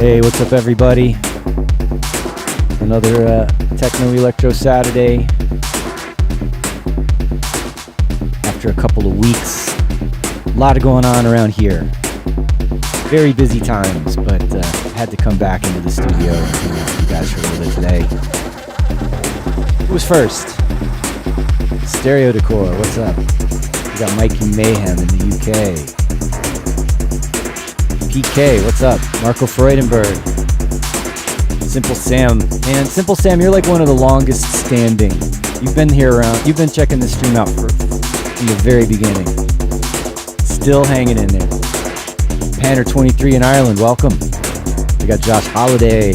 Hey, what's up, everybody? Another Techno Electro Saturday. After a couple of weeks, a lot of going on around here. Very busy times, but had to come back into the studio and hang out with you guys for a little bit today. Who was first? Stereo Decor, what's up? We got Mikey Mayhem in the UK. PK, what's up? Marco Freudenberg. Simple Sam. Man, Simple Sam, you're like one of the longest standing. You've been here around, you've been checking the stream out from the very beginning. Still hanging in there. Panner23 in Ireland, welcome. We got Josh Holiday.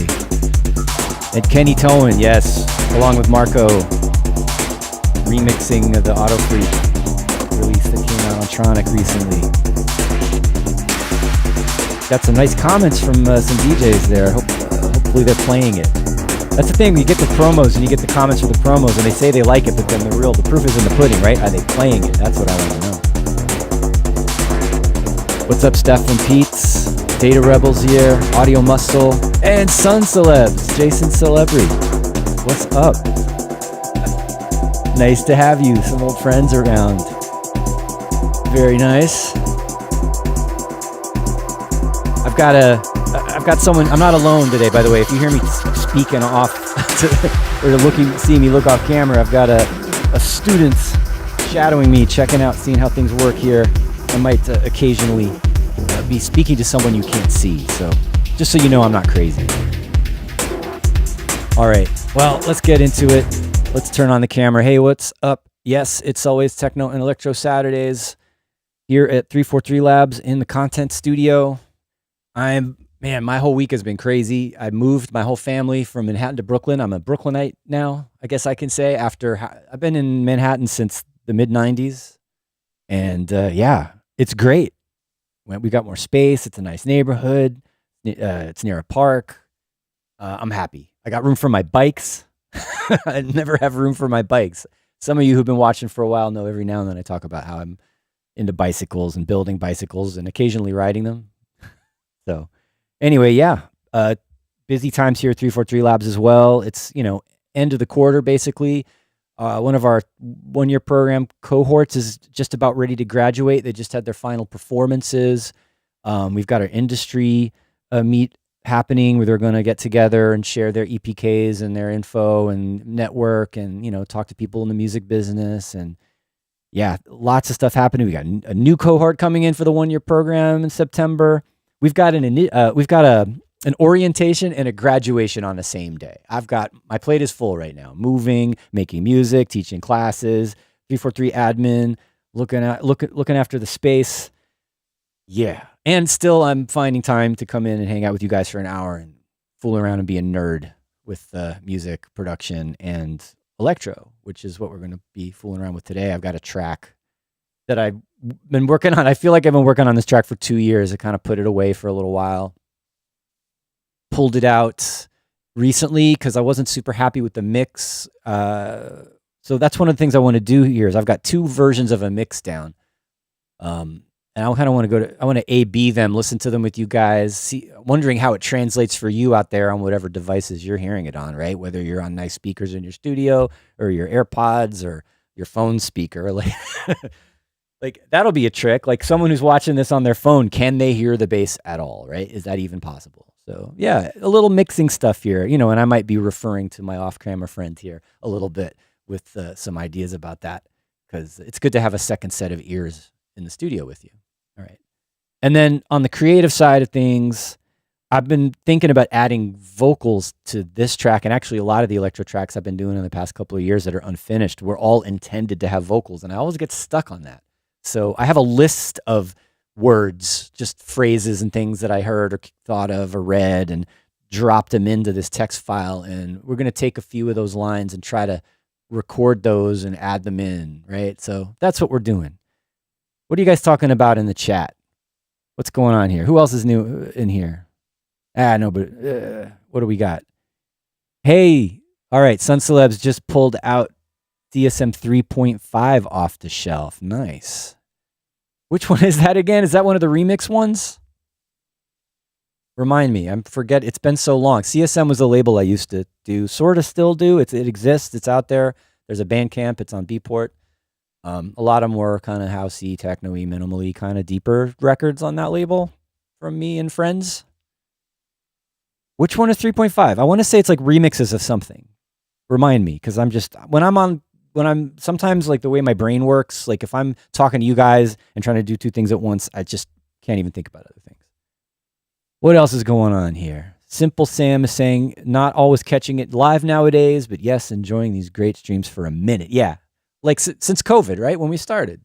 And Kenny Towen, yes, along with Marco. Remixing the Auto Freak release that came out on Tronic recently. Got some nice comments from some DJs there. Hopefully they're playing it. That's the thing, you get the promos and you get the comments for the promos and they say they like it, but then the proof is in the pudding, right? Are they playing it? That's what I want to know. What's up, Steph and Pete's? Data Rebels here, Audio Muscle, and Sun Celebs, Jason Celebri. What's up? Nice to have you, some old friends around. Very nice. I've got someone, I'm not alone today, by the way. If you hear me speaking off or see me look off camera, I've got a student shadowing me, checking out, seeing how things work here. I might occasionally be speaking to someone you can't see. So just so you know, I'm not crazy. All right, well, let's get into it. Let's turn on the camera. Hey, what's up? Yes, it's always Techno and Electro Saturdays here at 343 Labs in the Content Studio. Man, my whole week has been crazy. I moved my whole family from Manhattan to Brooklyn. I'm a Brooklynite now, I guess I can say. I've been in Manhattan since the mid-90s. And yeah, it's great. We got more space. It's a nice neighborhood. It's near a park. I'm happy. I got room for my bikes. I never have room for my bikes. Some of you who've been watching for a while know every now and then I talk about how I'm into bicycles and building bicycles and occasionally riding them. So anyway, yeah, busy times here at 343 Labs as well. It's, end of the quarter, basically. One of our one-year program cohorts is just about ready to graduate. They just had their final performances. We've got our industry meet happening where they're going to get together and share their EPKs and their info and network and, talk to people in the music business. And yeah, lots of stuff happening. We got a new cohort coming in for the one-year program in September. We've got an orientation and a graduation on the same day. My plate is full right now. Moving, making music, teaching classes, 343 admin, looking after the space. Yeah. And still I'm finding time to come in and hang out with you guys for an hour and fool around and be a nerd with music production and electro, which is what we're going to be fooling around with today. I've got a track that I've been working on. I feel like I've been working on this track for 2 years. I kind of put it away for a little while. Pulled it out recently because I wasn't super happy with the mix. So that's one of the things I want to do here is I've got 2 versions of a mix down. And I kind of want to A/B them, listen to them with you guys, wondering how it translates for you out there on whatever devices you're hearing it on, right? Whether you're on nice speakers in your studio or your AirPods or your phone speaker. Like that'll be a trick. Like someone who's watching this on their phone, can they hear the bass at all, right? Is that even possible? So yeah, a little mixing stuff here, and I might be referring to my off-camera friend here a little bit with some ideas about that because it's good to have a second set of ears in the studio with you. All right. And then on the creative side of things, I've been thinking about adding vocals to this track, and actually a lot of the electro tracks I've been doing in the past couple of years that are unfinished were all intended to have vocals, and I always get stuck on that. So I have a list of words, just phrases and things that I heard or thought of or read and dropped them into this text file. And we're going to take a few of those lines and try to record those and add them in, right? So that's what we're doing. What are you guys talking about in the chat? What's going on here? Who else is new in here? No, but what do we got? Hey, all right, Sun Celebs just pulled out DSM 3.5 off the shelf. Nice. Which one is that again? Is that one of the remix ones? Remind me. I forget. It's been so long. CSM was a label I used to do, sort of still do. It exists. It's out there. There's a Bandcamp. It's on Beatport. A lot of more kind of housey, techno-y, minimally, kind of deeper records on that label from me and friends. Which one is 3.5? I want to say it's like remixes of something. Remind me, because I'm just when I'm sometimes like the way my brain works, like if I'm talking to you guys and trying to do two things at once, I just can't even think about other things. What else is going on here? Simple Sam is saying, not always catching it live nowadays, but yes, enjoying these great streams for a minute. Yeah, like since COVID, right? When we started.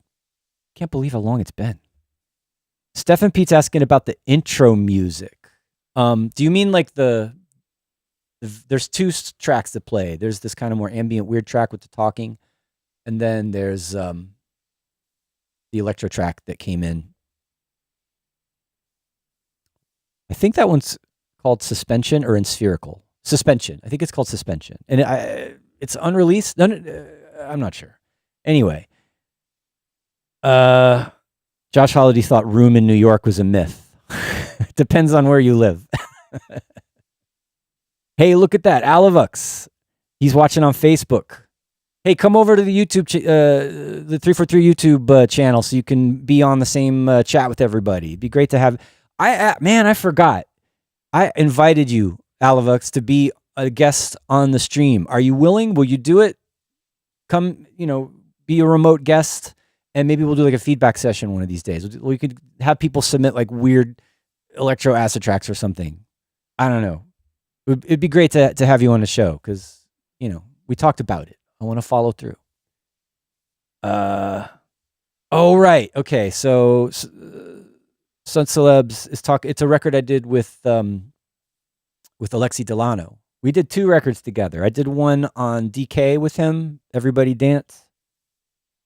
Can't believe how long it's been. Stefan Pete's asking about the intro music. Do you mean like there's two tracks that play. There's this kind of more ambient weird track with the talking, and then there's the electro track that came in. I think that one's called Suspension or in Spherical. Suspension. I think it's called Suspension. And it's unreleased. I'm not sure. Anyway. Josh Holiday thought Room in New York was a myth. Depends on where you live. Hey, look at that. Alavux. He's watching on Facebook. Hey, come over to the YouTube, the 343 YouTube channel so you can be on the same chat with everybody. It'd be great to have. I forgot. I invited you, Alavux, to be a guest on the stream. Are you willing? Will you do it? Come, be a remote guest, and maybe we'll do like a feedback session one of these days. We could have people submit like weird electro acid tracks or something. I don't know. It'd be great to have you on the show because, we talked about it. I want to follow through. Oh, right. Okay. So Sun Celebs is it's a record I did with Alexi Delano. We did two records together. I did one on DK with him, Everybody Dance.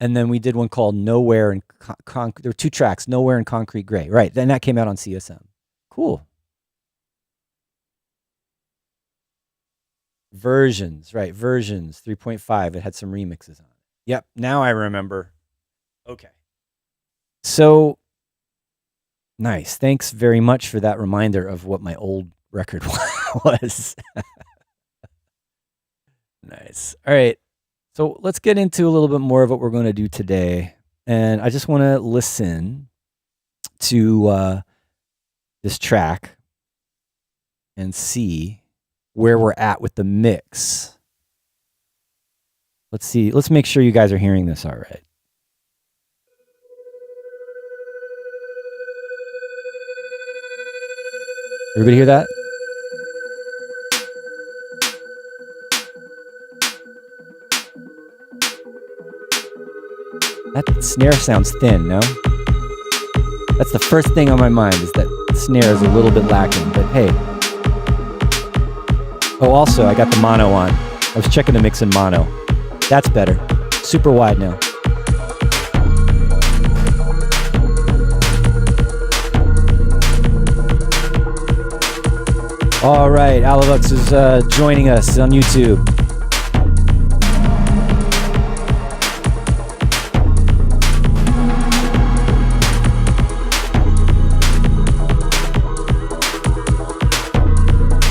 And then we did one called Nowhere and there were two tracks, Nowhere and Concrete Gray. Right. Then that came out on CSM. Cool. Versions, right. Versions 3.5. It had some remixes on it. Yep. Now I remember. Okay. So nice. Thanks very much for that reminder of what my old record was. Nice. All right. So let's get into a little bit more of what we're going to do today. And I just want to listen to this track and see where we're at with the mix. Let's see. Let's make sure you guys are hearing this all right. Everybody hear that? That snare sounds thin, no? That's the first thing on my mind is that the snare is a little bit lacking, but hey. Oh, also, I got the mono on. I was checking the mix in mono. That's better. Super wide now. All right, Alavux is joining us on YouTube.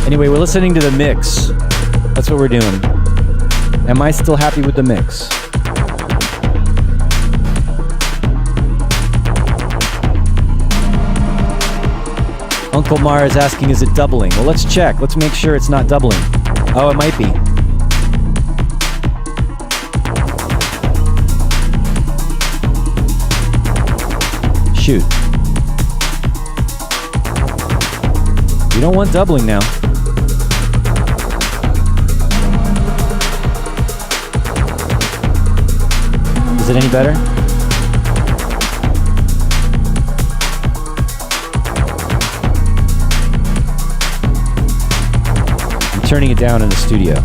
Anyway, we're listening to the mix. That's what we're doing. Am I still happy with the mix? Uncle Mar is asking, is it doubling? Well, let's check. Let's make sure it's not doubling. Oh, it might be. Shoot. You don't want doubling now. Is it any better? I'm turning it down in the studio.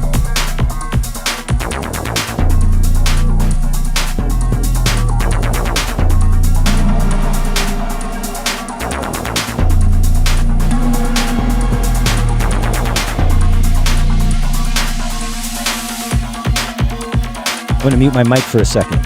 I'm going to mute my mic for a second.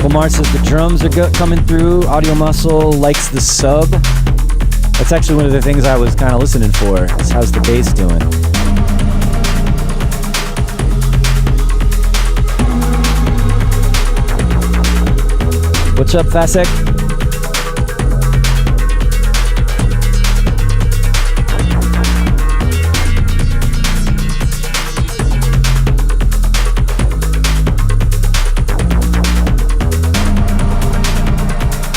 Lamar says the drums are coming through. Audio Muscle likes the sub. That's actually one of the things I was kind of listening for. Is how's the bass doing? What's up, Fasek?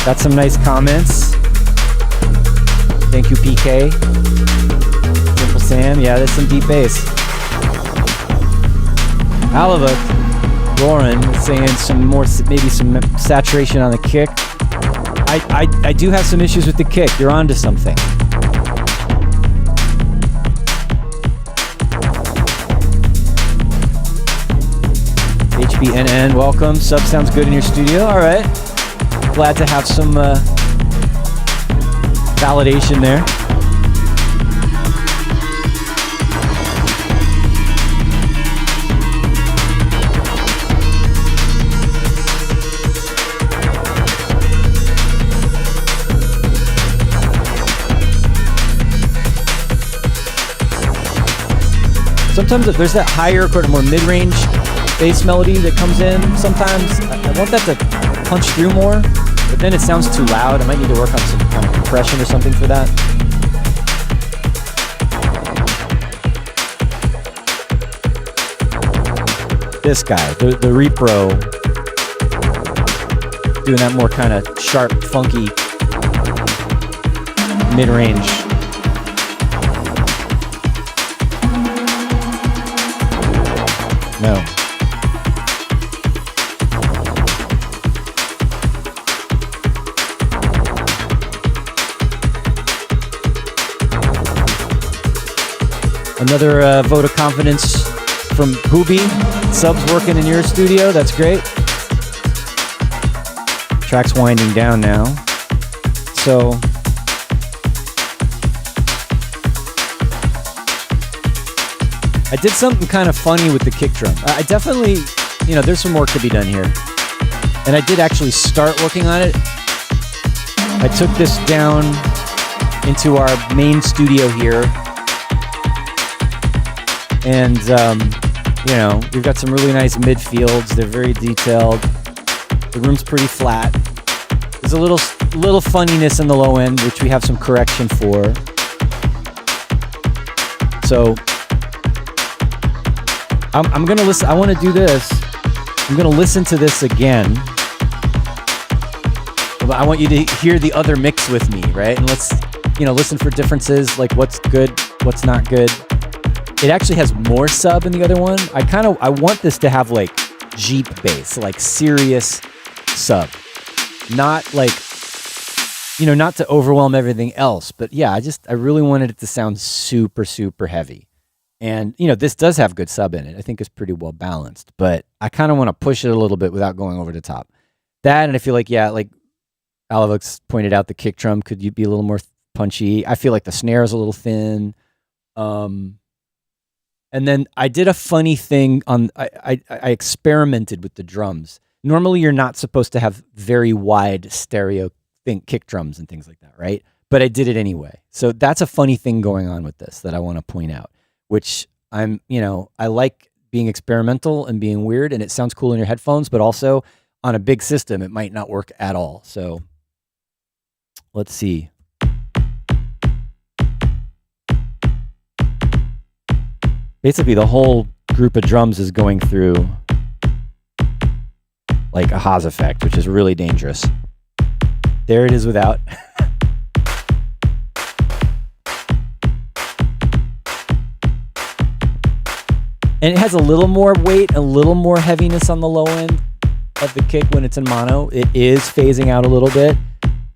Got some nice comments. Thank you, PK. Simple Sam, yeah, that's some deep bass. Alava, Lauren is saying some more, maybe some saturation on the kick. I do have some issues with the kick. You're onto something. HBNN, welcome. Sub sounds good in your studio. All right. Glad to have some validation there. Sometimes there's that higher, more mid-range bass melody that comes in. Sometimes I want that to punch through more, but then it sounds too loud. I might need to work on some kind of compression or something for that. This guy, the Repro, doing that more kind of sharp, funky, mid-range. No. Another vote of confidence from Hooby. Subs working in your studio. That's great. Track's winding down now. So I did something kind of funny with the kick drum. I definitely, there's some work to be done here. And I did actually start working on it. I took this down into our main studio here. And, we've got some really nice midfields. They're very detailed. The room's pretty flat. There's a little funniness in the low end, which we have some correction for. So I'm going to listen. I want to do this. I'm going to listen to this again. But I want you to hear the other mix with me, right? And let's, listen for differences, like what's good, what's not good. It actually has more sub in the other one. I want this to have like Jeep bass, like serious sub. Not like, not to overwhelm everything else. But yeah, I really wanted it to sound super, super heavy. And, this does have good sub in it. I think it's pretty well balanced. But I kind of want to push it a little bit without going over the top. That, and I feel like, like Alavux pointed out, the kick drum could be a little more punchy. I feel like the snare is a little thin. And then I did a funny thing I experimented with the drums. Normally you're not supposed to have very wide stereo kick drums and things like that, right? But I did it anyway. So that's a funny thing going on with this that I want to point out, which I like being experimental and being weird, and it sounds cool in your headphones, but also on a big system, it might not work at all. So let's see. Basically, the whole group of drums is going through like a Haas effect, which is really dangerous. There it is without. And it has a little more weight, a little more heaviness on the low end of the kick when it's in mono. It is phasing out a little bit,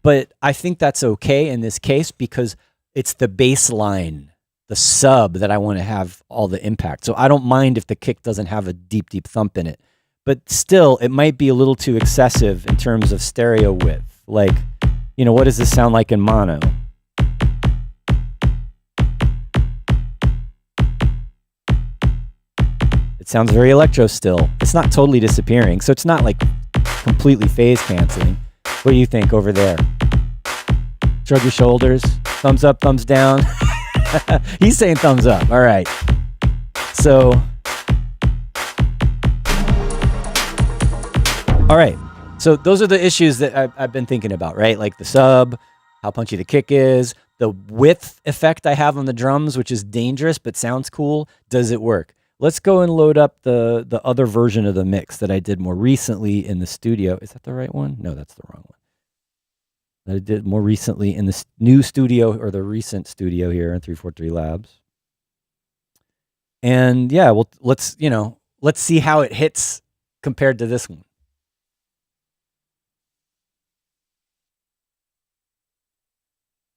but I think that's okay in this case because it's the bass line, the sub, that I want to have all the impact. So I don't mind if the kick doesn't have a deep, deep thump in it, but still it might be a little too excessive in terms of stereo width. Like, what does this sound like in mono? It sounds very electro still. It's not totally disappearing. So it's not like completely phase canceling. What do you think over there? Shrug your shoulders. Thumbs up, thumbs down. He's saying thumbs up. All right. So, all right. So those are the issues that I've been thinking about, right? Like the sub, how punchy the kick is, the width effect I have on the drums, which is dangerous but sounds cool. Does it work? Let's go and load up the other version of the mix that I did more recently in the studio. Is that the right one? No, that's the wrong one. That I did more recently in the new studio, or the recent studio here in 343 Labs. And yeah, well, let's see how it hits compared to this one.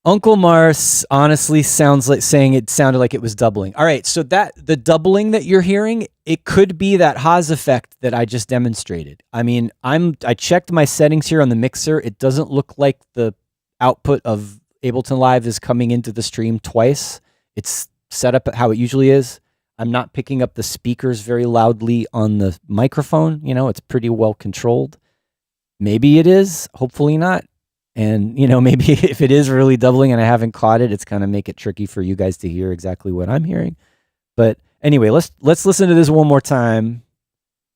Uncle Mars honestly sounds like saying it sounded like it was doubling. All right, so the doubling that you're hearing, it could be that Haas effect that I just demonstrated. I mean, I checked my settings here on the mixer. It doesn't look like the output of Ableton Live is coming into the stream twice. It's set up how it usually is. I'm not picking up the speakers very loudly on the microphone. It's pretty well controlled. Maybe it is, hopefully not. And, maybe if it is really doubling and I haven't caught it, it's going to make it tricky for you guys to hear exactly what I'm hearing. But anyway, let's listen to this one more time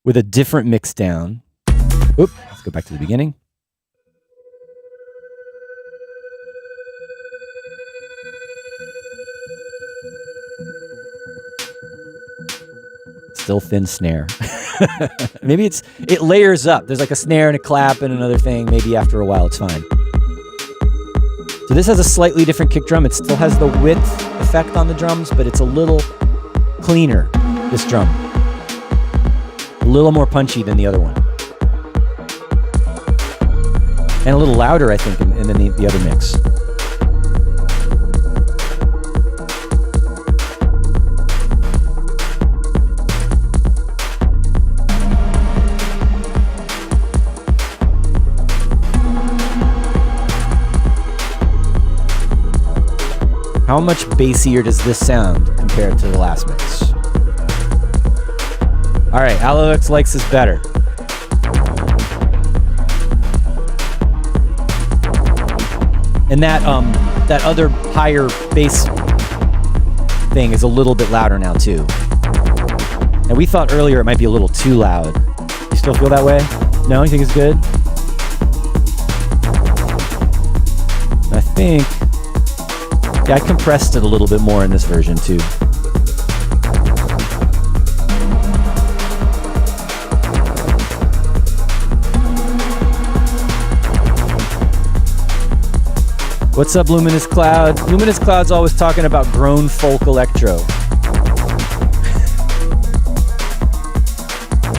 with a different mix down. Oop, let's go back to the beginning. Still thin snare. Maybe it layers up. There's like a snare and a clap and another thing. Maybe after a while it's fine. So this has a slightly different kick drum. It still has the width effect on the drums, but it's a little cleaner, this drum. A little more punchy than the other one. And a little louder, I think, than the other mix. How much bassier does this sound compared to the last mix? All right, Alavux likes this better. And that other higher bass thing is a little bit louder now too. And we thought earlier it might be a little too loud. You still feel that way? No, you think it's good? I think... yeah, I compressed it a little bit more in this version too. What's up, Luminous Cloud? Luminous Cloud's always talking about grown folk electro.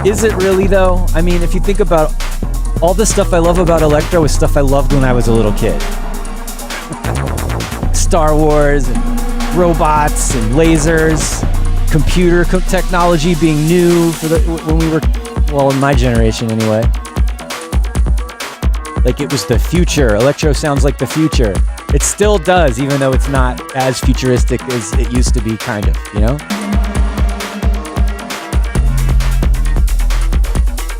Is it really though? I mean, if you think about all the stuff I love about electro is stuff I loved when I was a little kid. Star Wars and robots and lasers, computer technology being new when we were, well, in my generation anyway. Like it was the future. Electro sounds like the future. It still does, even though it's not as futuristic as it used to be, kind of,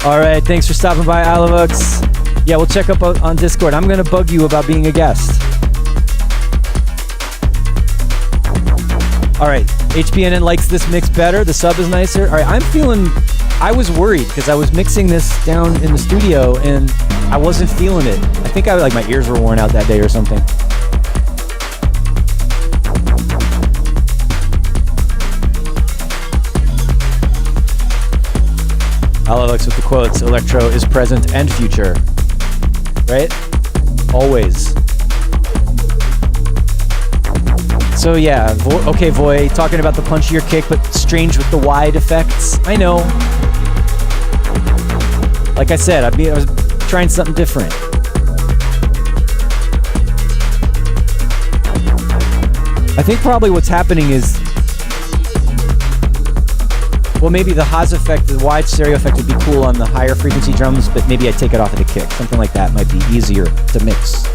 All right, thanks for stopping by, Alavux. Yeah, we'll check up on Discord. I'm going to bug you about being a guest. All right, HPNN likes this mix better. The sub is nicer. All right, I was worried because I was mixing this down in the studio and I wasn't feeling it. I think my ears were worn out that day or something. Alavux with the quotes, electro is present and future, right? Always. So yeah, okay, Voy, talking about the punchier kick, but strange with the wide effects. I know. Like I said, I was trying something different. I think probably what's happening is, well, maybe the Haas effect, the wide stereo effect would be cool on the higher frequency drums, but maybe I take it off of the kick. Something like that might be easier to mix.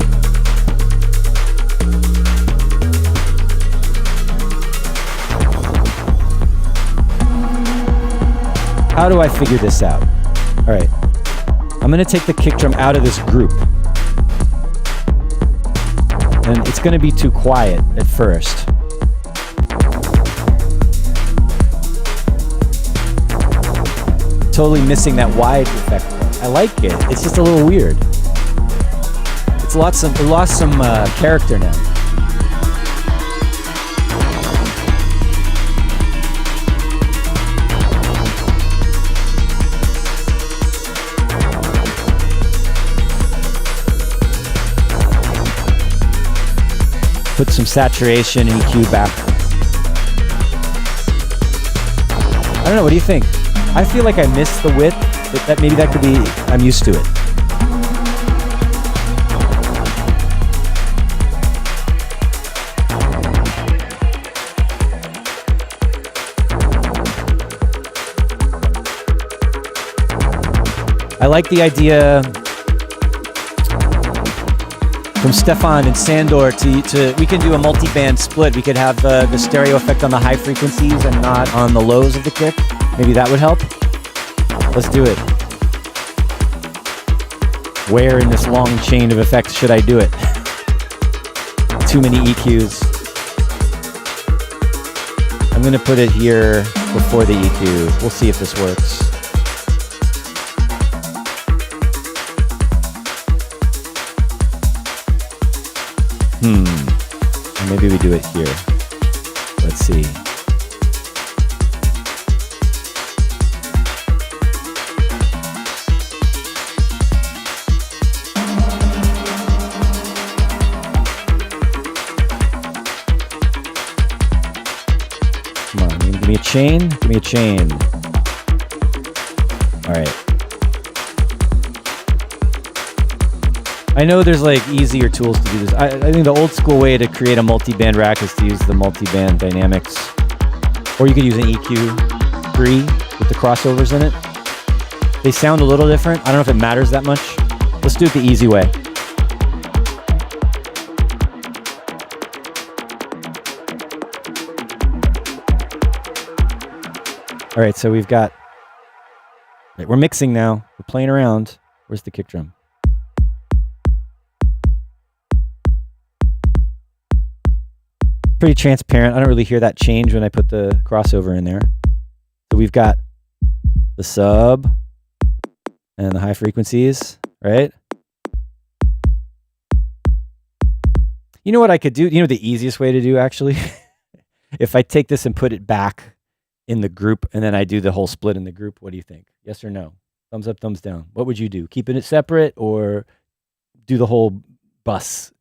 How do I figure this out? All right. I'm going to take the kick drum out of this group. And it's going to be too quiet at first. Totally missing that wide effect. I like it. It's just a little weird. It lost some character now. Put some saturation and EQ back. I don't know, what do you think? I feel like I missed the width, but maybe that could be, I'm used to it. I like the idea from Stefan and Sandor to we can do a multi-band split. We could have the stereo effect on the high frequencies and not on the lows of the kick. Maybe that would help. Let's do it. Where in this long chain of effects should I do it? Too many EQs. I'm gonna put it here before the EQ. We'll see if this works. Maybe we do it here. Let's see. Come on, give me a chain. Give me a chain. All right. I know there's like easier tools to do this. I think the old school way to create a multi-band rack is to use the multi-band dynamics. Or you could use an EQ3 with the crossovers in it. They sound a little different. I don't know if it matters that much. Let's do it the easy way. All right, so we've got, we're mixing now. We're playing around. Where's the kick drum? Pretty transparent. I don't really hear that change when I put the crossover in there. So we've got the sub and the high frequencies, right? You know what I could do? You know the easiest way to do actually? If I take this and put it back in the group and then I do the whole split in the group, what do you think? Yes or no? Thumbs up, thumbs down. What would you do? Keeping it separate or do the whole bus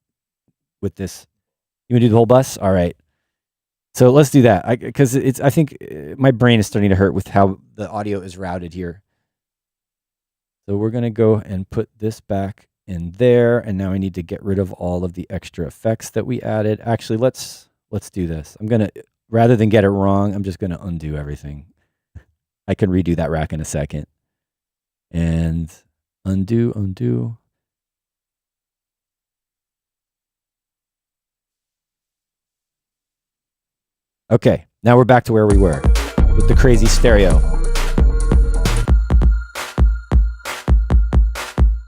with this? You want to do the whole bus? All right. So let's do that. Because I think my brain is starting to hurt with how the audio is routed here. So we're going to go and put this back in there. And now I need to get rid of all of the extra effects that we added. Actually, let's do this. I'm going to, rather than get it wrong, I'm just going to undo everything. I can redo that rack in a second. And undo. Okay, now we're back to where we were with the crazy stereo.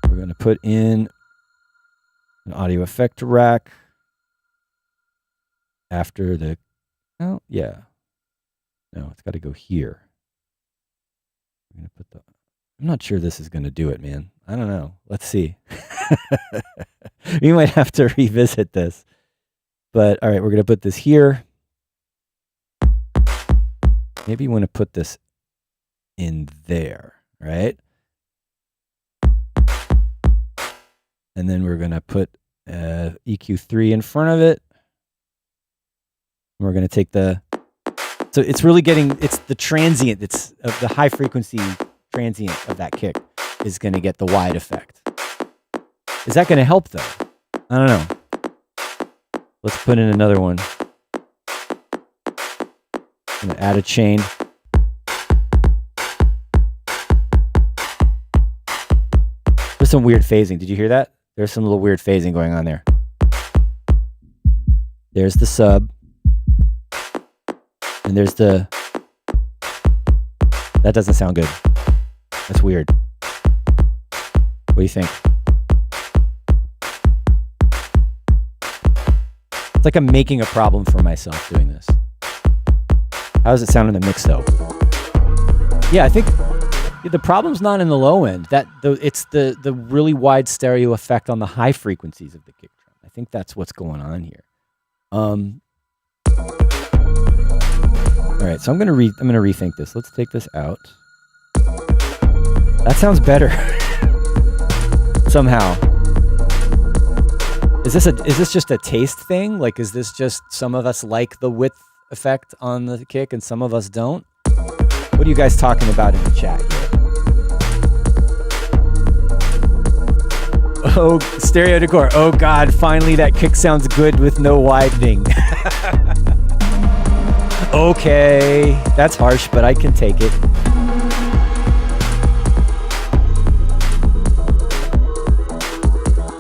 We're going to put in an audio effect rack after the, oh, yeah. No, it's got to go here. I'm going to put the, I'm not sure this is going to do it, man. I don't know. Let's see. We might have to revisit this. But all right, we're going to put this here. Maybe you want to put this in there, right? And then we're going to put EQ3 in front of it. We're going to take the, so it's really getting, it's the transient, it's of the high frequency transient of that kick is going to get the wide effect. Is that going to help though? I don't know. Let's put in another one. I'm going to add a chain. There's some weird phasing. Did you hear that? There's some little weird phasing going on there. There's the sub. And there's the... That doesn't sound good. That's weird. do you think? It's like I'm making a problem for myself doing this. How does it sound in the mix though? Yeah, I think the problem's not in the low end. It's the really wide stereo effect on the high frequencies of the kick drum. I think that's what's going on here. All right, so I'm gonna rethink this. Let's take this out. That sounds better. Somehow. Is this just a taste thing? Like, is this just some of us like the width effect on the kick and some of us don't? What are you guys talking about in the chat here? Oh, stereo decor. Oh God, finally that kick sounds good with no widening. Okay, that's harsh, but I can take it.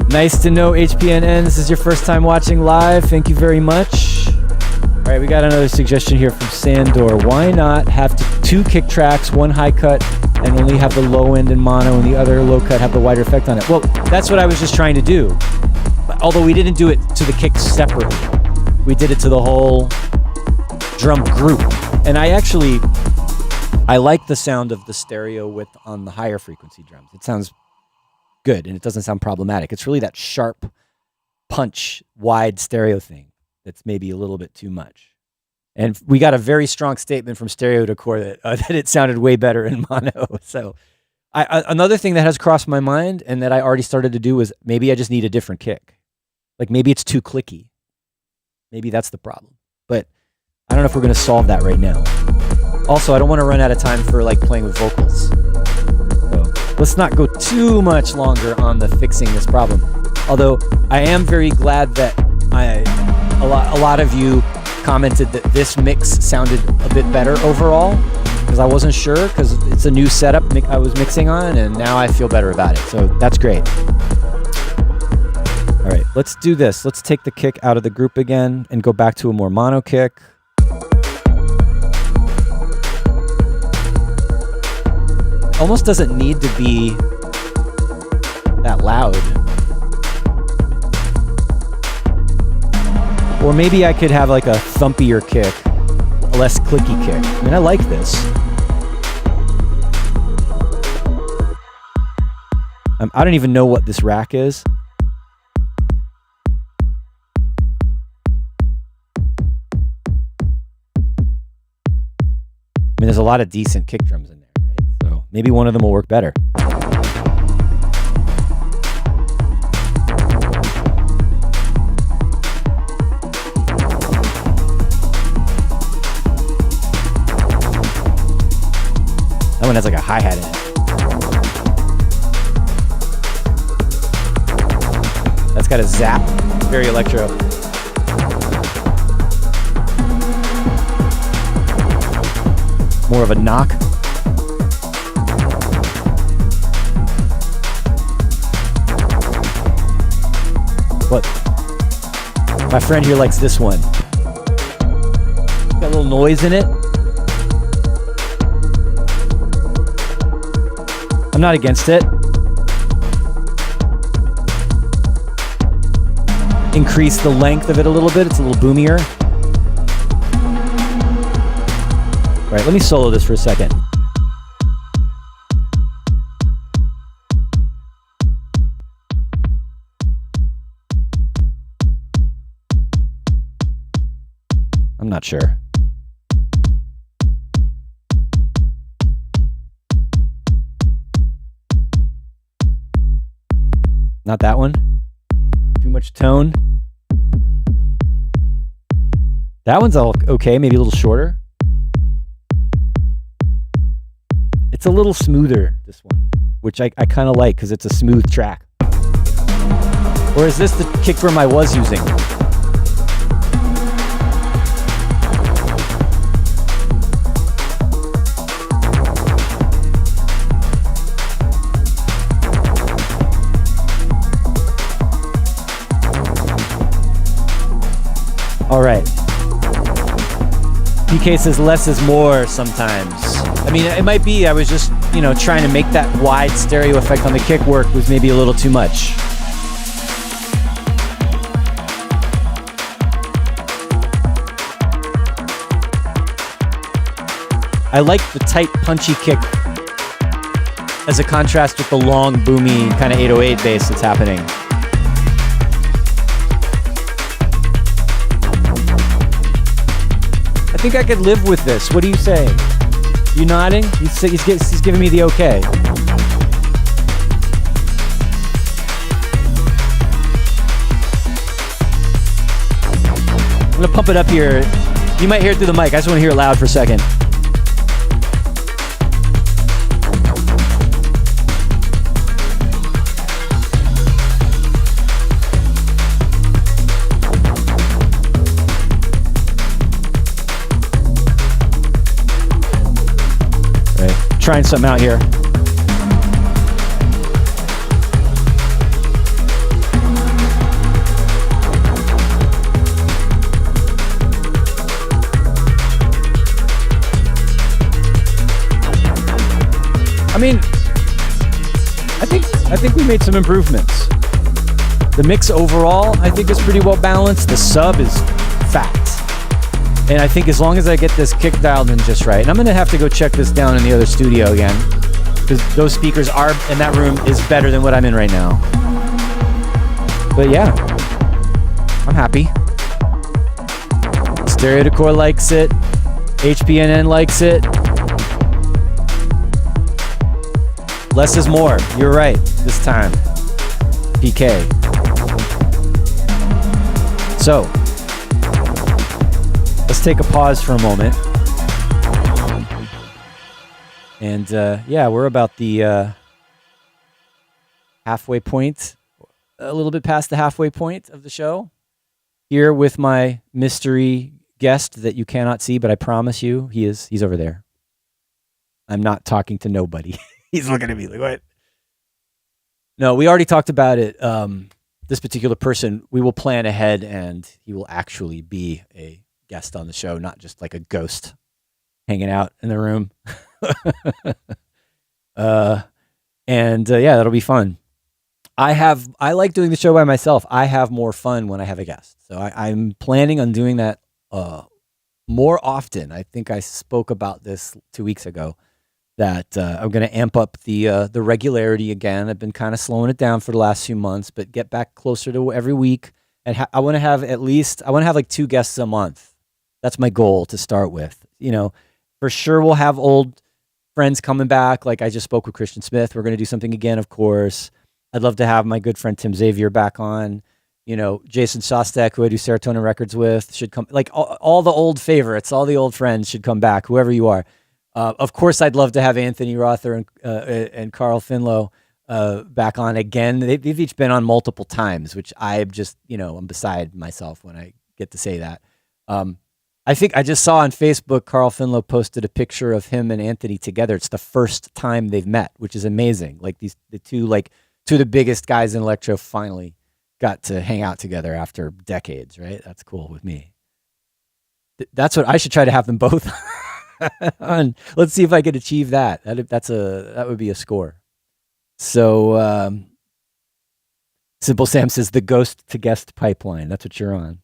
Nice to know, HPNN. This is your first time watching live. Thank you very much. All right, we got another suggestion here from Sandor. Why not have two kick tracks, one high cut, and only have the low end in mono, and the other low cut have the wider effect on it? Well, that's what I was just trying to do. Although we didn't do it to the kick separately. We did it to the whole drum group. And I like the sound of the stereo width on the higher frequency drums. It sounds good, and it doesn't sound problematic. It's really that sharp punch wide stereo thing that's maybe a little bit too much. And we got a very strong statement from Stereo Decor that it sounded way better in mono. So another thing that has crossed my mind and that I already started to do is maybe I just need a different kick. Like maybe it's too clicky. Maybe that's the problem. But I don't know if we're going to solve that right now. Also, I don't want to run out of time for like playing with vocals. So let's not go too much longer on the fixing this problem. Although I am very glad that a lot of you commented that this mix sounded a bit better overall, because I wasn't sure, because it's a new setup I was mixing on, and now I feel better about it. So that's great. All right, let's do this. Let's take the kick out of the group again and go back to a more mono kick. Almost doesn't need to be that loud. Or maybe I could have like a thumpier kick, a less clicky kick. I mean, I like this. I don't even know what this rack is. I mean, there's a lot of decent kick drums in there, right? So maybe one of them will work better. That one has like a hi-hat in it. That's got a zap, very electro. More of a knock. What? My friend here likes this one. Got a little noise in it. I'm not against it. Increase the length of it a little bit. It's a little boomier. All right, let me solo this for a second. I'm not sure. Not that one. Too much tone. That one's all okay, maybe a little shorter. It's a little smoother, this one, which I kind of like because it's a smooth track. Or is this the kick drum I was using? All right. PK says less is more sometimes. I mean, it might be I was just trying to make that wide stereo effect on the kick work was maybe a little too much. I like the tight, punchy kick as a contrast with the long, boomy kind of 808 bass that's happening. I think I could live with this. What do you say? You nodding? He's giving me the okay. I'm gonna pump it up here. You might hear it through the mic. I just want to hear it loud for a second. Trying something out here. I mean, I think we made some improvements. The mix overall, I think, is pretty well balanced. The sub is fat. And I think as long as I get this kick dialed in just right, and I'm going to have to go check this down in the other studio again, because those speakers are, in that room, is better than what I'm in right now. But yeah, I'm happy. Stereo Decor likes it. HPNN likes it. Less is more. You're right this time. PK. So, let's take a pause for a moment. And yeah, we're about the halfway point, a little bit past the halfway point of the show. Here with my mystery guest that you cannot see, but I promise you he's over there. I'm not talking to nobody. He's looking at me like, what? No, we already talked about it. This particular person, we will plan ahead and he will actually be a guest on the show, not just like a ghost hanging out in the room. Yeah, that'll be fun. I like doing the show by myself. I have more fun when I have a guest. So I'm planning on doing that more often. I think I spoke about this 2 weeks ago that I'm going to amp up the regularity again. I've been kind of slowing it down for the last few months, but get back closer to every week. And I want to have like 2 guests a month. That's my goal to start with. For sure we'll have old friends coming back. Like I just spoke with Christian Smith. We're going to do something again, of course. I'd love to have my good friend Tim Xavier back on. Jason Shostak, who I do Serotonin Records with, should come. Like all the old favorites, all the old friends should come back, whoever you are. Of course, I'd love to have Anthony Rother and Carl Finlow back on again. They've each been on multiple times, which I'm just, I'm beside myself when I get to say that. I think I just saw on Facebook, Carl Finlow posted a picture of him and Anthony together. It's the first time they've met, which is amazing. Like the two of the biggest guys in electro finally got to hang out together after decades, right? That's cool with me. That's what I should try to have them both on. Let's see if I could achieve that. That would be a score. So Simple Sam says the ghost to guest pipeline. That's what you're on.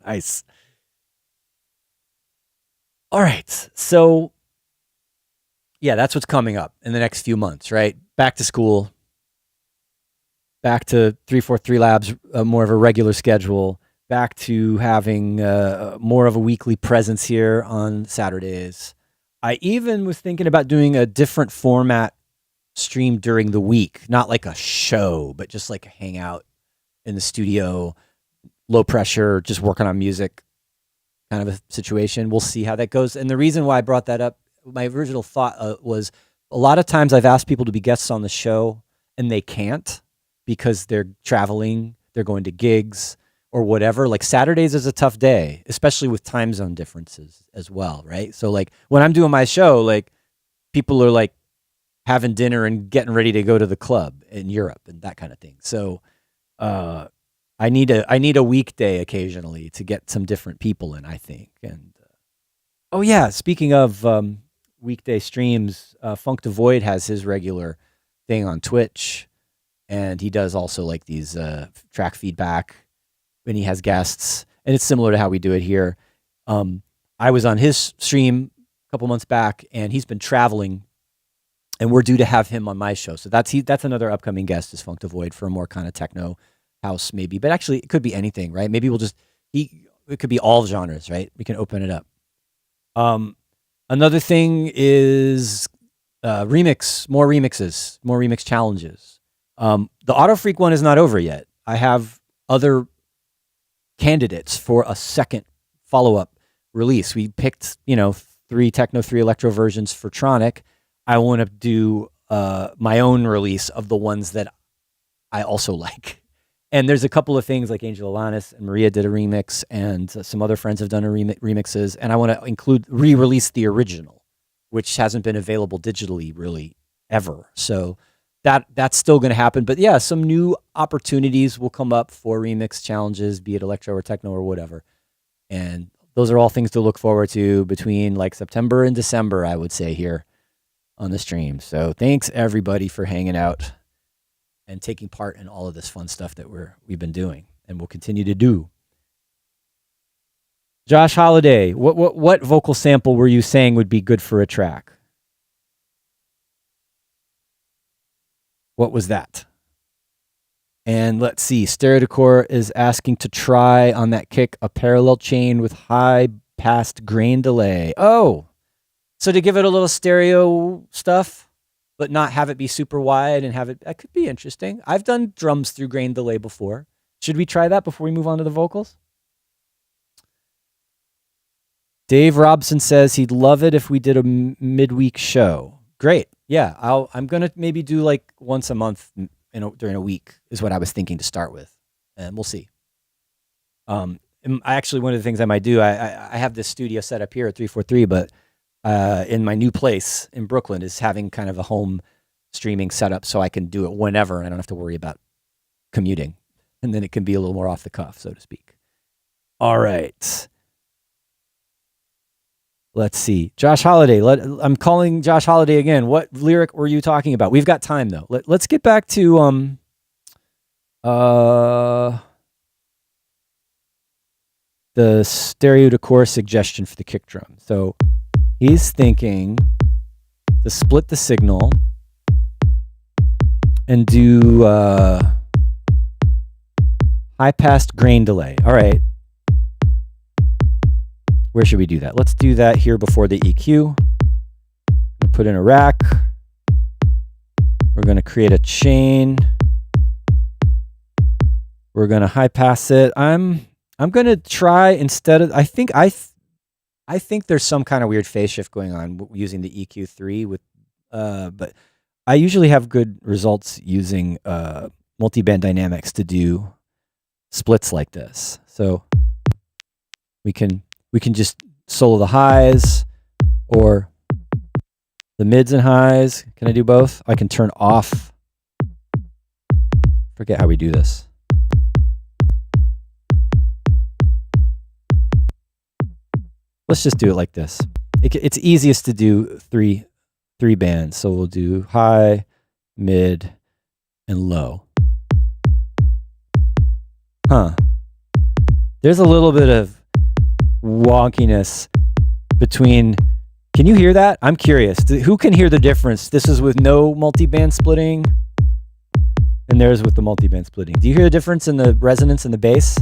Nice. All right. So yeah, that's what's coming up in the next few months, right? Back to school, back to 343 Labs, more of a regular schedule, back to having more of a weekly presence here on Saturdays. I even was thinking about doing a different format stream during the week, not like a show, but just like a hangout in the studio, low pressure, just working on music kind of a situation. We'll see how that goes. And the reason why I brought that up, my original thought was a lot of times I've asked people to be guests on the show and they can't because they're traveling, they're going to gigs or whatever. Like Saturdays is a tough day, especially with time zone differences as well, right? So like when I'm doing my show, like people are like having dinner and getting ready to go to the club in Europe and that kind of thing. So I need a weekday occasionally to get some different people in, I think. And oh yeah, speaking of weekday streams. Funk Devoid has his regular thing on Twitch, and he does also like these track feedback when he has guests, and it's similar to how we do it here. I was on his stream a couple months back, and he's been traveling, and we're due to have him on my show. So that's another upcoming guest is Funk Devoid for a more kind of techno house maybe, but actually it could be anything, right? Maybe it could be all genres, right? We can open it up. Another thing is more remixes, more remix challenges. The Auto Freak one is not over yet. I have other candidates for a second follow-up release. We picked, 3 techno, 3 electro versions for Tronic. I want to do my own release of the ones that I also like. And there's a couple of things like Angel Alanis and Maria did a remix, and some other friends have done remixes. And I want to re-release the original, which hasn't been available digitally really ever. So that's still going to happen. But yeah, some new opportunities will come up for remix challenges, be it electro or techno or whatever. And those are all things to look forward to between like September and December, I would say, here on the stream. So thanks everybody for hanging out and taking part in all of this fun stuff that we've been doing and will continue to do. Josh Holiday, what vocal sample were you saying would be good for a track? What was that? And let's see, Stereodecor is asking to try on that kick a parallel chain with high passed grain delay. Oh, so to give it a little stereo stuff, but not have it be super wide and that could be interesting. I've done drums through grain delay before. Should we try that before we move on to the vocals? Dave Robson says he'd love it if we did a midweek show. Great. Yeah, I'm going to maybe do like once a month during a week is what I was thinking to start with. And we'll see. One of the things I might do, I have this studio set up here at 343, but in my new place in Brooklyn is having kind of a home streaming setup so I can do it whenever and I don't have to worry about commuting. And then it can be a little more off the cuff, so to speak. All right. Let's see. Josh Holiday. I'm calling Josh Holiday again. What lyric were you talking about? We've got time though. Let's get back to the Stereodecor suggestion for the kick drum. So he's thinking to split the signal and do high passed grain delay. All right. Where should we do that? Let's do that here before the EQ. Put in a rack. We're going to create a chain. We're going to high pass it. I'm going to try instead of, I think there's some kind of weird phase shift going on using the EQ3 but I usually have good results using multi-band dynamics to do splits like this. So we can just solo the highs or the mids and highs. Can I do both? I can turn off. Forget how we do this. Let's just do it like this. It's easiest to do three bands. So we'll do high, mid, and low. There's a little bit of wonkiness between. Can you hear that? I'm curious. Who can hear the difference? This is with no multi-band splitting, and there's with the multi-band splitting. Do you hear the difference in the resonance and the bass?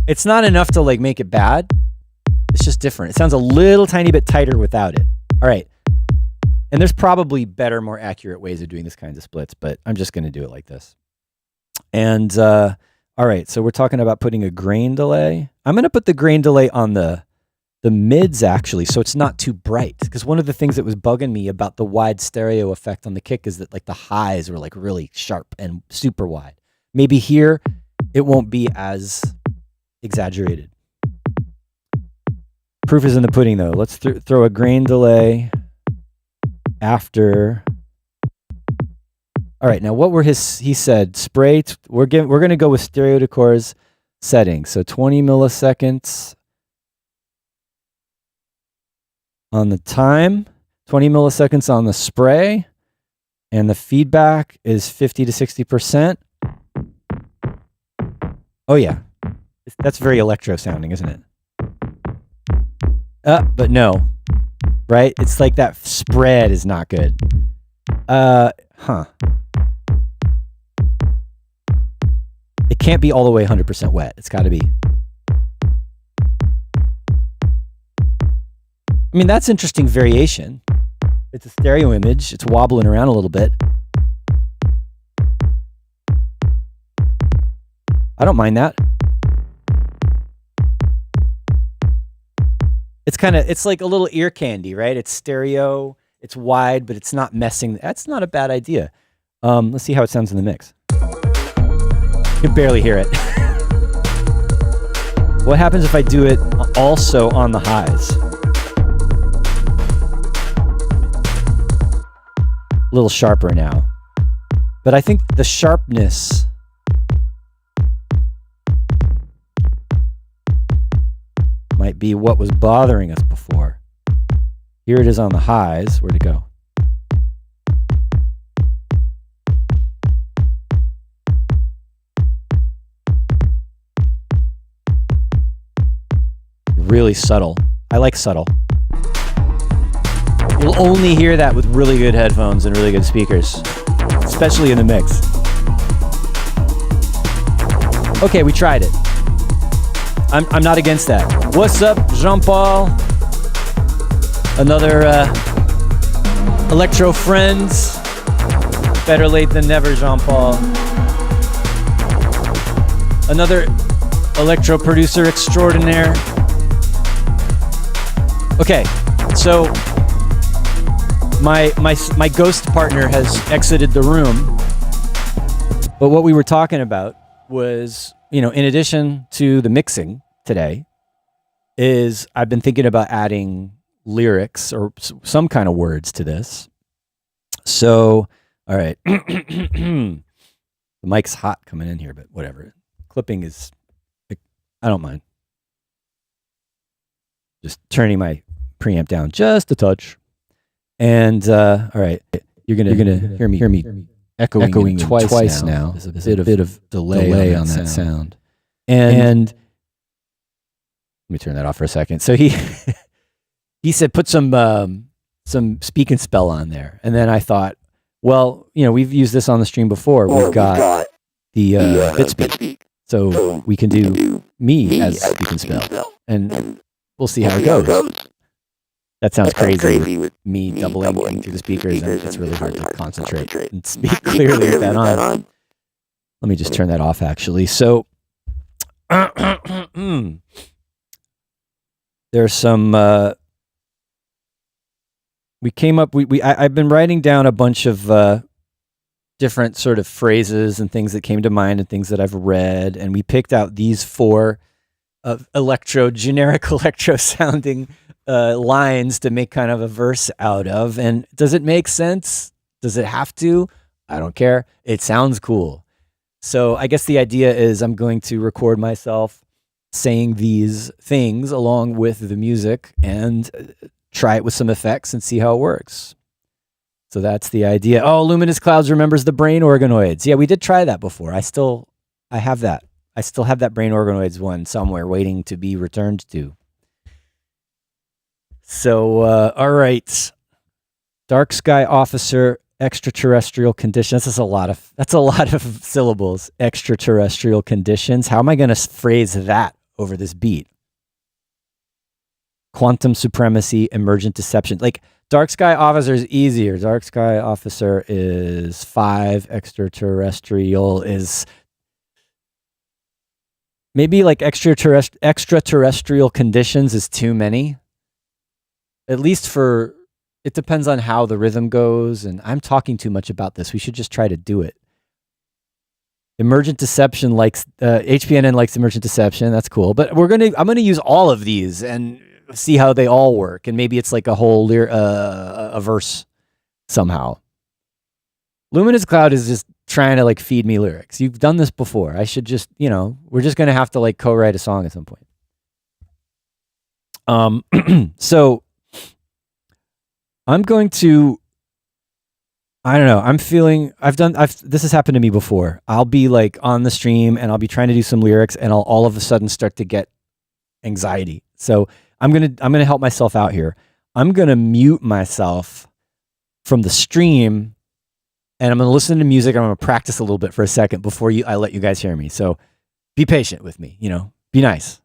It's not enough to like make it bad. It's just different. It sounds a little tiny bit tighter without it. All right. And there's probably better, more accurate ways of doing this kinds of splits, but I'm just going to do it like this. And all right, so we're talking about putting a grain delay. I'm going to put the grain delay on the mids actually, so it's not too bright. Because one of the things that was bugging me about the wide stereo effect on the kick is that like the highs were like really sharp and super wide. Maybe here it won't be as exaggerated. Proof is in the pudding though. Let's throw a grain delay after. All right, now what were he said spray. We're going to go with Stereodecor's setting. So 20 milliseconds on the time, 20 milliseconds on the spray, and the feedback is 50 to 60%. Oh yeah, that's very electro sounding, isn't it? But no, right? It's like that spread is not good. It can't be all the way 100% wet. It's got to be. I mean, that's interesting variation. It's a stereo image. It's wobbling around a little bit. I don't mind that. It's like a little ear candy, right? It's stereo, it's wide, but it's not messing. That's not a bad idea. Let's see how it sounds in the mix. You can barely hear it. What happens if I do it also on the highs? A little sharper now. But I think the sharpness might be what was bothering us before. Here it is on the highs. Where'd it go? Really subtle. I like subtle. You'll only hear that with really good headphones and really good speakers, especially in the mix. Okay, we tried it. I'm not against that. What's up, Jean-Paul? Another electro friends. Better late than never, Jean-Paul. Another electro producer extraordinaire. Okay, so my ghost partner has exited the room, but what we were talking about was, in addition to the mixing today, is I've been thinking about adding lyrics or some kind of words to this. So, all right, the mic's hot coming in here, but whatever. Clipping is, I don't mind. Just turning my preamp down just a touch. And all right, you're gonna hear me echoing twice now. There's a bit of delay on that sound. And let me turn that off for a second. So he said put some speak and spell on there, and then I thought, well, we've used this on the stream before. We've got the Bitspeak, so we can do me as speak and spell, and we'll see how it goes. That sounds crazy with me doubling through the speakers, and it's really hard to concentrate and speak clearly with that on. Let me just turn that off, actually. So there's some, we came up, I've been writing down a bunch of different sort of phrases and things that came to mind and things that I've read, and we picked out these 4 generic electro sounding lines to make kind of a verse out of. And does it make sense? Does it have to? I don't care. It sounds cool. So I guess the idea is I'm going to record myself saying these things along with the music and try it with some effects and see how it works. So that's the idea. Oh, Luminous Clouds remembers the brain organoids. Yeah, we did try that before. I have that. I still have that brain organoids one somewhere waiting to be returned to. So, all right. Dark Sky Officer, extraterrestrial conditions. That's a lot of syllables. Extraterrestrial conditions. How am I going to phrase that over this beat? Quantum supremacy, emergent deception. Like Dark Sky Officer is easier. Dark Sky Officer is 5. Extraterrestrial is maybe like extraterrestrial conditions is too many. At least it depends on how the rhythm goes, and I'm talking too much about this. We should just try to do it. Emergent deception likes, HPNN likes emergent deception. That's cool. But I'm going to use all of these and see how they all work. And maybe it's like a whole, a verse somehow. Luminous Cloud is just trying to like feed me lyrics. You've done this before. I should just, we're just going to have to like co-write a song at some point. So I'm going to, I don't know. This has happened to me before. I'll be like on the stream and I'll be trying to do some lyrics and I'll all of a sudden start to get anxiety. So I'm going to help myself out here. I'm going to mute myself from the stream and I'm going to listen to music. I'm going to practice a little bit for a second before I let you guys hear me. So be patient with me, be nice.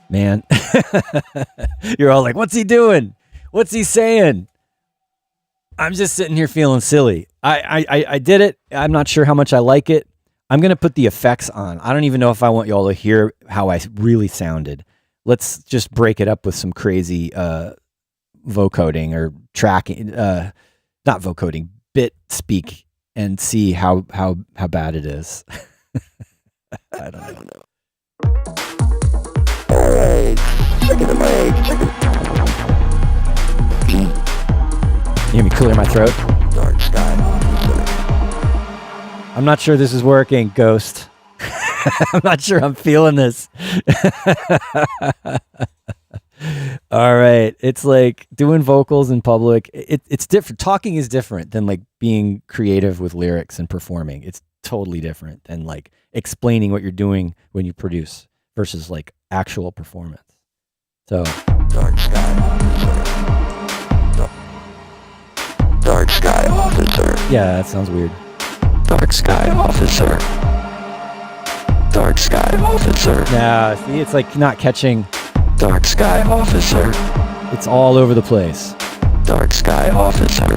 Man, you're all like, what's he doing? What's he saying? I'm just sitting here feeling silly. I did it. I'm not sure how much I like it. I'm going to put the effects on. I don't even know if I want y'all to hear how I really sounded. Let's just break it up with some crazy vocoding or tracking, not vocoding, bit speak, and see how bad it is. I don't know. Chicken the leg, chicken. You hear me clear my throat? Dark sky. I'm not sure this is working, Ghost. I'm not sure I'm feeling this. All right. It's like doing vocals in public. It's different. Talking is different than like being creative with lyrics and performing. It's totally different than like explaining what you're doing when you produce versus like actual performance. So dark sky officer. Dark sky officer. Yeah, that sounds weird. Dark sky officer. Dark sky officer. Nah, see, it's like not catching. Dark sky officer. It's all over the place. Dark sky officer.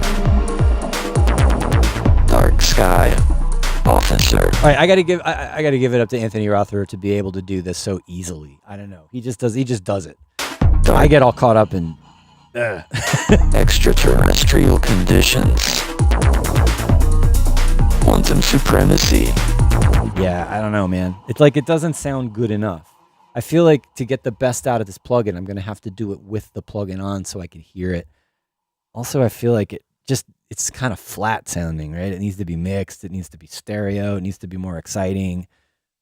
Dark sky officer. All right, I gotta give it up to Anthony Rother to be able to do this so easily. I don't know. He just does it. I get all caught up in extraterrestrial conditions. Quantum supremacy. Yeah, I don't know, man. It's like it doesn't sound good enough. I feel like to get the best out of this plugin, I'm going to have to do it with the plugin on so I can hear it. Also, I feel like it's kind of flat sounding, right? It needs to be mixed. It needs to be stereo. It needs to be more exciting.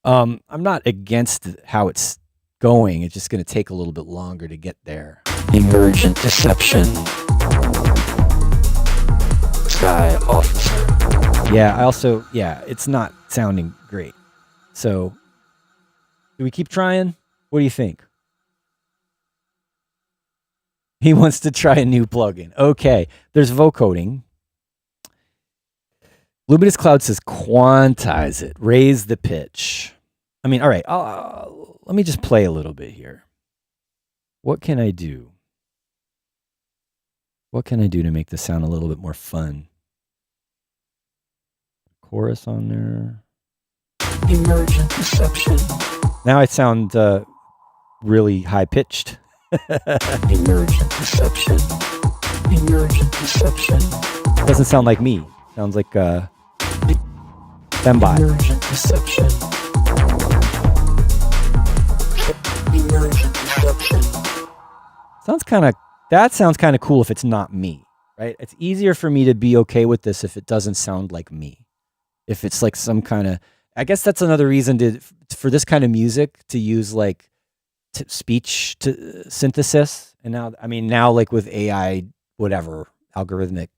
I'm not against how it's going. It's just going to take a little bit longer to get there. Emergent deception. Sky officer. Yeah, it's not sounding great. So, do we keep trying? What do you think? He wants to try a new plugin. Okay, there's vocoding. Luminous Cloud says quantize it, raise the pitch. I mean, all right, let me just play a little bit here. What can I do? What can I do to make this sound a little bit more fun? Chorus on there. Emergent deception. Now I sound really high pitched. Emergent deception. Emergent deception. Doesn't sound like me. Sounds like Fembot. Emergent deception. Emergent deception. That sounds kind of cool if it's not me, right? It's easier for me to be okay with this if it doesn't sound like me. If it's like some kind of I guess that's another reason for this kind of music to use like speech to synthesis. And now like with AI, whatever algorithmic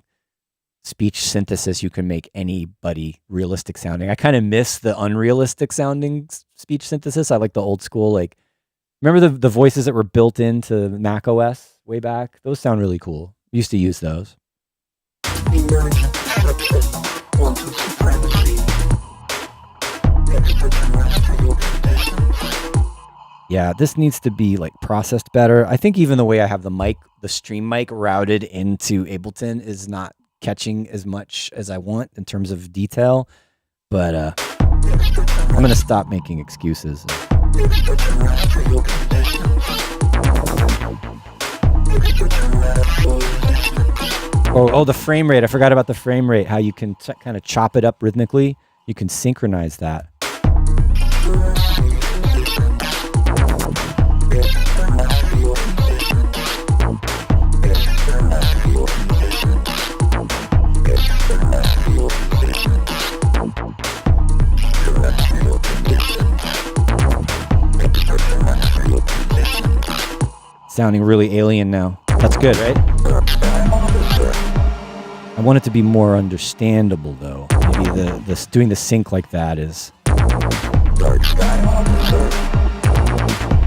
speech synthesis, you can make anybody realistic sounding. I kind of miss the unrealistic sounding speech synthesis. I like the old school, like, remember the voices that were built into Mac OS way back? Those sound really cool. Used to use those. Emergent deception, quantum supremacy, extraterrestrial conditions. Yeah, this needs to be like processed better. I think even the way I have the stream mic routed into Ableton is not catching as much as I want in terms of detail. But I'm going to stop making excuses. Extraterrestrial conditions. Extraterrestrial conditions. Oh, the frame rate. I forgot about the frame rate, how you can kind of chop it up rhythmically. You can synchronize that. Sounding really alien now. That's good, right? I want it to be more understandable, though. Maybe the doing the sync like that is. Dark sky officer.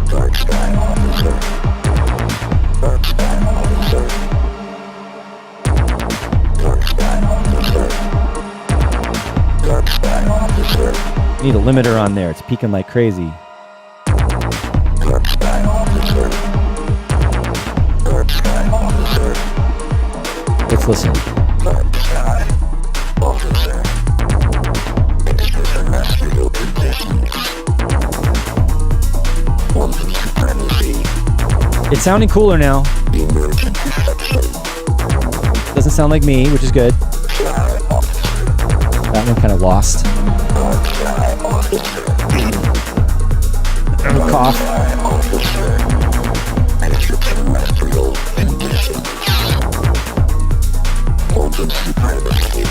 Dark sky officer. Dark sky officer. Dark sky officer. Dark sky officer. Need a limiter on there. It's peaking like crazy. Dark sky officer. Dark sky officer. Let's listen. Dark sky officer. Extraterrestrial conditions. Quantum supremacy. It's sounding cooler now. Emergent deception. Doesn't sound like me, which is good. Sky officer. That one kind of lost. Dark sky officer. Cough. Sky officer. Extraterrestrial conditions. Quantum supremacy.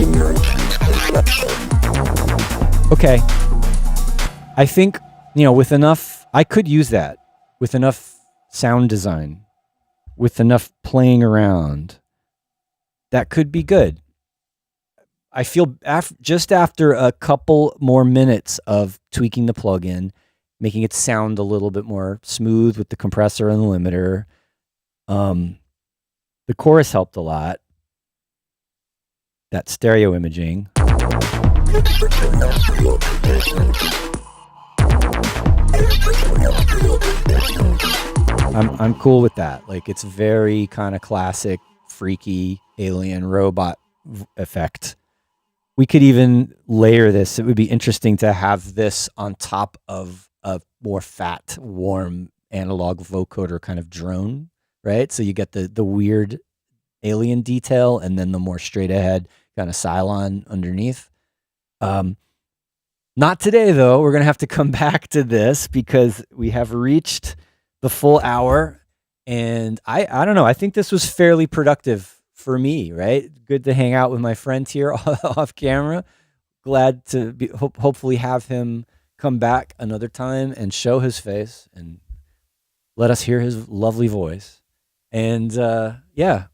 Emergent deception. Okay. I think, with enough, I could use that. With enough sound design. With enough playing around. That could be good. I feel just after a couple more minutes of tweaking the plugin, making it sound a little bit more smooth with the compressor and the limiter. The chorus helped a lot. That stereo imaging. Extraterrestrial conditions. Extraterrestrial conditions. I'm cool with that. Like, it's very kind of classic, freaky alien robot effect. We could even layer this. It would be interesting to have this on top of a more fat, warm analog vocoder kind of drone, right? So you get the weird alien detail and then the more straight ahead kind of Cylon underneath. Not today, though. We're going to have to come back to this because we have reached the full hour. And I don't know. I think this was fairly productive for me, right? Good to hang out with my friend here off camera. Glad to hopefully have him come back another time and show his face and let us hear his lovely voice. And yeah,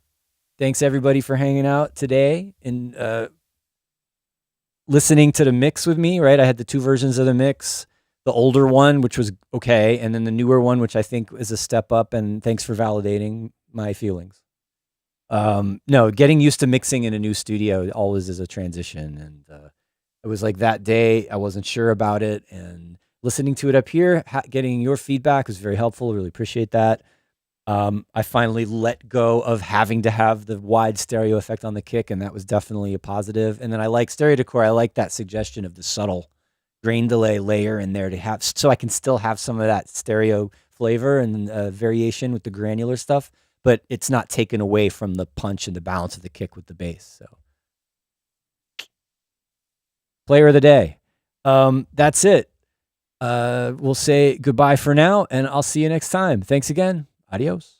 thanks everybody for hanging out today and listening to the mix with me, right? I had the two versions of the mix, the older one, which was okay, and then the newer one, which I think is a step up, and thanks for validating my feelings. No, getting used to mixing in a new studio always is a transition. And it was like that day, I wasn't sure about it. And listening to it up here, getting your feedback was very helpful. Really appreciate that. I finally let go of having to have the wide stereo effect on the kick, and that was definitely a positive. And then I like Stereo Decor. I like that suggestion of the subtle grain delay layer in there to have, so I can still have some of that stereo flavor and variation with the granular stuff, but it's not taken away from the punch and the balance of the kick with the bass. So, player of the day. That's it. We'll say goodbye for now, and I'll see you next time. Thanks again. Adios.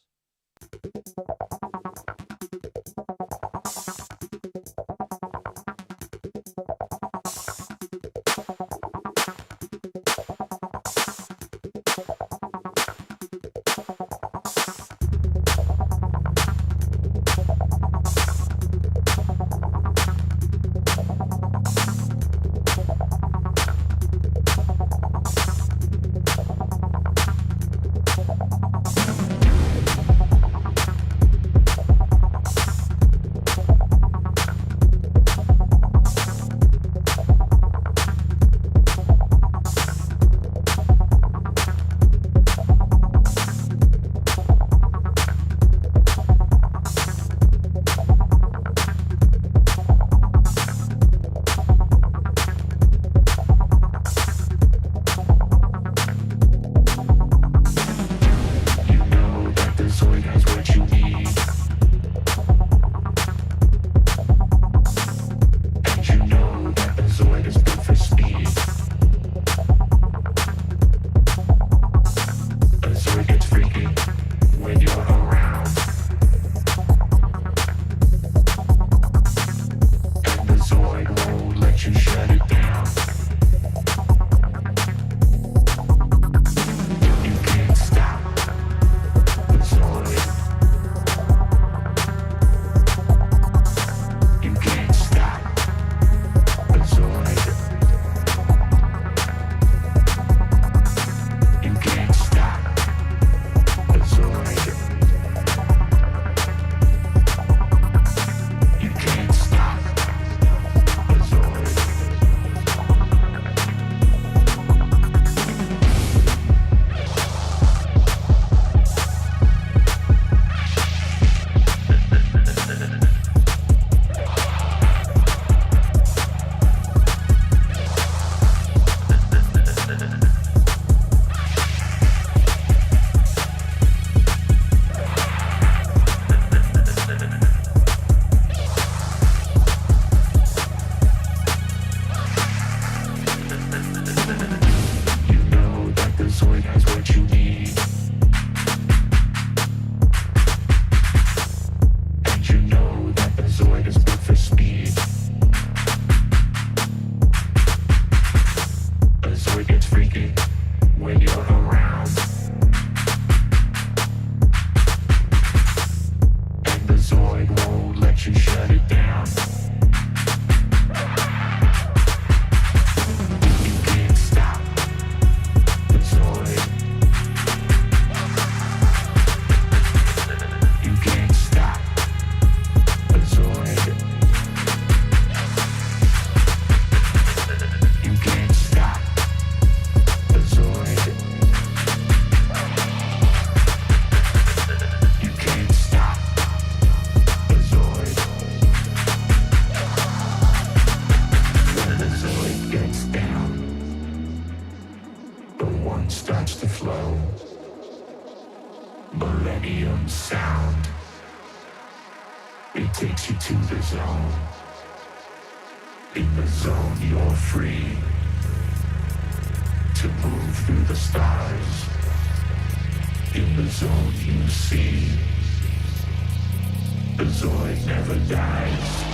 take it when you're around. And the Zoid won't let you shut it down. You can't stop the Zoid. You can't stop the Zoid. You can't stop the Zoid. You can't stop the Zoid. When the Zoid gets down, the one starts to flow. Millennium sound. It takes you to the zone. In the zone you're free to move through the stars. In the zone you see the Zoid never dies.